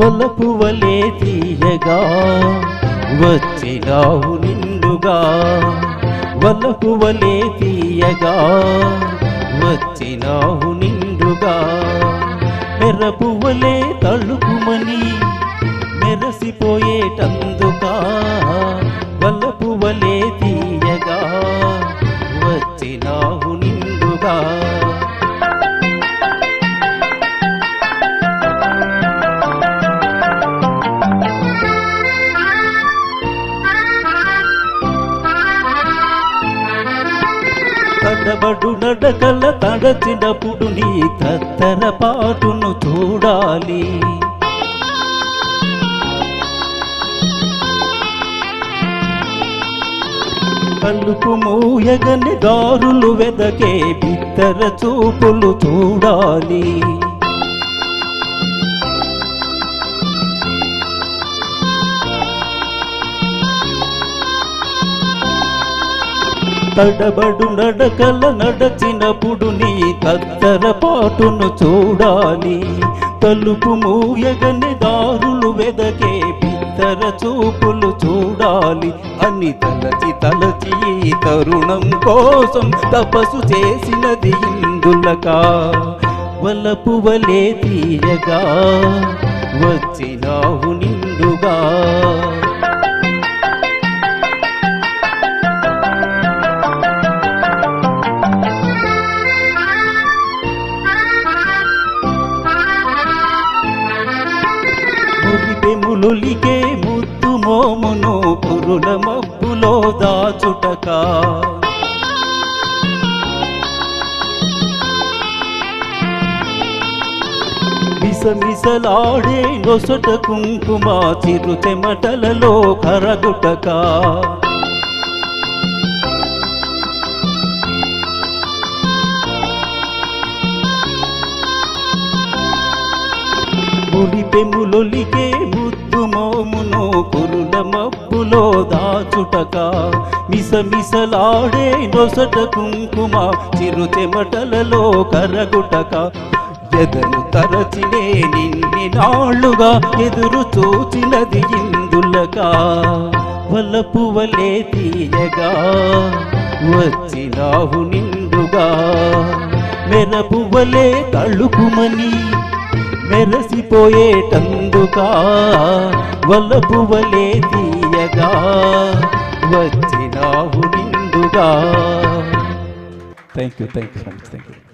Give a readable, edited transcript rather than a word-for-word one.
వలపువలే తీయగా వచ్చినావు నిండుగా, వలపువలే తీయగా వచ్చినావు నిండుగా, మెరపువలే తళుకుమని మెరసిపోయేటందుకా, వలపువలే తీయగా వచ్చినావు నిండుగా. తడబడు నడకల తడచినప్పుడు నీ తత్తర పాటును చూడాలి, కలుపు మూయగని దారులు వెదకే బిత్తర చూపులు చూడాలి, తడబడు నడకల నడచినప్పుడు నీ తత్తర పాటును చూడాలి, తలుపు మూయగని దారులు వెదకే బిత్తర చూపులు చూడాలి అని తలచి తలచి ఈ తరుణం కోసం తపస్సు చేసినది ఇందులకా, వలపువలే తీయగా వచ్చినావు నిండుగా. మురిపెములొలికే ముద్దు మోమును పురుల మబ్బులో దాచుటకా, మిసమిసలాడే నొసట కుంకుమ చిరు చెమటలలో కరగుటకా, మురిపెములొలికే ముద్దు మోమును కురుల మబ్బులో దాచుటకా, మిసమిసలాడే నొసట కుంకుమ చిరు చెమటలలో కరగుటకా, ఎదను తరచినే నిన్ని నాళ్ళుగా ఎదురు చూచినది ఇందులకా, వలపువలే తీయగా వచ్చినావు నిండుగా, మెరపువలే తళుకుమని మెరసిపోయేటందుకా, వలపువలే తీయగా వచ్చినావు నిండుగా. Thank you thank you.